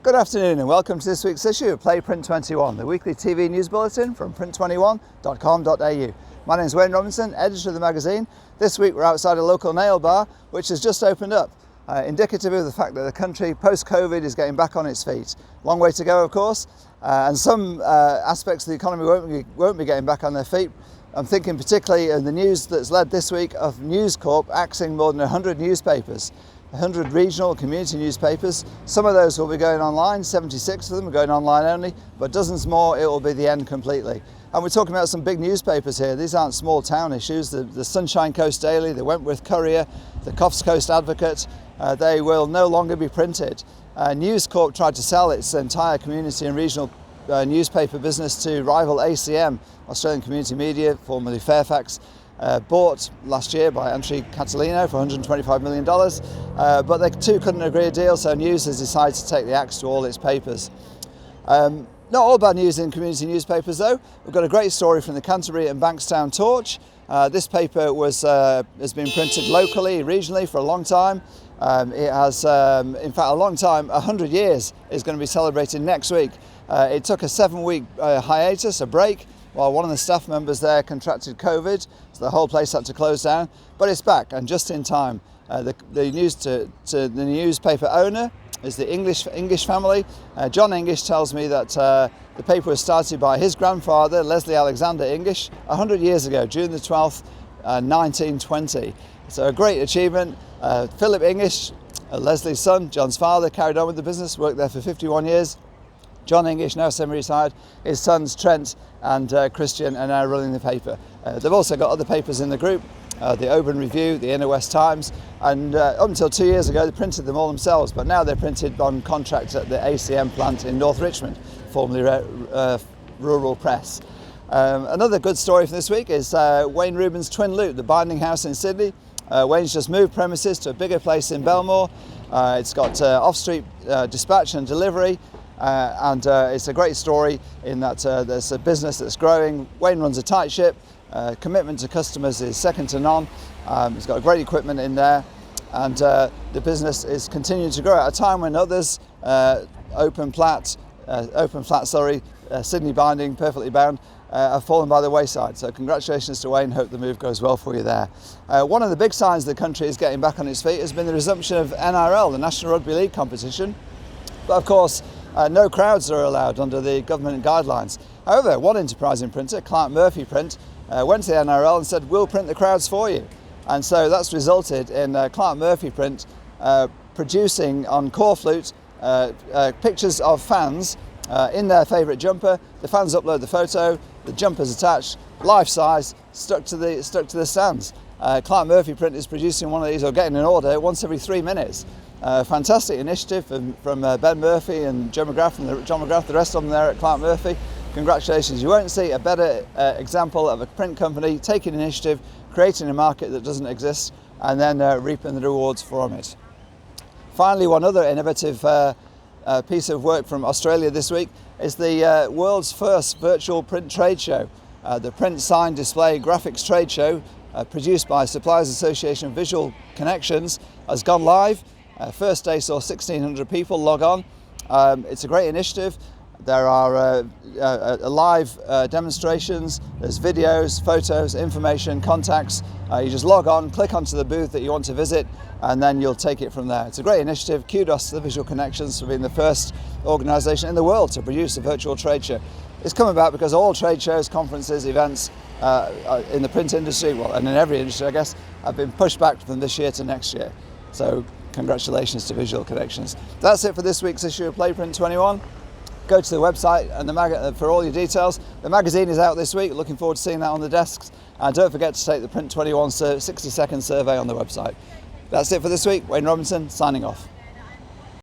Good afternoon and welcome to this week's issue of Print21, the weekly TV news bulletin from print21.com.au. My name is Wayne Robinson, editor of the magazine. This week we're outside a local nail bar which has just opened up, indicative of the fact that the country post-COVID is getting back on its feet. Long way to go, of course, and some aspects of the economy won't be getting back on their feet. I'm thinking particularly in the news that's led this week of News Corp axing more than 100 newspapers. 100 regional community newspapers. Some of those will be going online, 76 of them are going online only, but dozens more it will be the end completely. And we're talking about some big newspapers here. These aren't small town issues. The Sunshine Coast Daily, the Wentworth Courier, the Coffs Coast Advocate, they will no longer be printed. News Corp tried to sell its entire community and regional newspaper business to rival ACM, Australian Community Media, formerly Fairfax, bought last year by Antri Catalino for $125 million, but they too couldn't agree a deal, so News has decided to take the axe to all its papers. Not all bad news in community newspapers though. We've got a great story from the Canterbury and Bankstown Torch. This paper has been printed locally, regionally for a long time. It has, in fact, a long time, 100 years is going to be celebrated next week. It took a 7-week hiatus, a break, while one of the staff members there contracted COVID, so the whole place had to close down. But it's back, and just in time. The newspaper owner is the English family. John English tells me that the paper was started by his grandfather, Leslie Alexander English, 100 years ago, June the 12th, 1920. So a great achievement. Philip English, Leslie's son, John's father, carried on with the business, worked there for 51 years. John English, now semi-retired, his sons Trent and Christian are now running the paper. They've also got other papers in the group, the Oban Review, the Inner West Times, and up until 2 years ago they printed them all themselves, but now they're printed on contract at the ACM plant in North Richmond, formerly Rural Press. Another good story from this week is Wayne Rubin's Twin Loop, the binding house in Sydney. Wayne's just moved premises to a bigger place in Belmore. It's got off-street dispatch and delivery. And it's a great story in that there's a business that's growing. Wayne runs a tight ship. Commitment to customers is second to none. He's got great equipment in there, and the business is continuing to grow at a time when others, Open Flat, Sydney Binding, Perfectly Bound, have fallen by the wayside. So congratulations to Wayne. Hope the move goes well for you there. One of the big signs the country is getting back on its feet has been the resumption of NRL, the National Rugby League competition. But of course, no crowds are allowed under the government guidelines. However, one enterprising printer, Clark Murphy Print, went to the NRL and said, "We'll print the crowds for you." And so that's resulted in Clark Murphy Print producing on coreflute pictures of fans in their favourite jumper. The fans upload the photo, the jumper's attached, life size, stuck to the stands. Clark Murphy Print is producing one of these, or getting an order, once every 3 minutes. Fantastic initiative from Ben Murphy and John McGrath, the rest of them there at Clark Murphy. Congratulations. You won't see a better example of a print company taking initiative, creating a market that doesn't exist, and then reaping the rewards from it. Finally, one other innovative piece of work from Australia this week is the world's first virtual print trade show. The Print Sign Display Graphics Trade Show, produced by Suppliers Association Visual Connections, has gone live. First day saw 1,600 people log on. It's a great initiative. There are live demonstrations, there's videos, photos, information, contacts. You just log on, click onto the booth that you want to visit, and then you'll take it from there. It's a great initiative. Kudos to the Visual Connections for being the first organisation in the world to produce a virtual trade show. It's come about because all trade shows, conferences, events in the print industry, well, and in every industry, I guess, have been pushed back from this year to next year. So congratulations to Visual Connections. That's it for this week's issue of Print21. Go to the website and for all your details. The magazine is out this week. Looking forward to seeing that on the desks. And don't forget to take the Print21 60-second survey on the website. That's it for this week. Wayne Robinson signing off.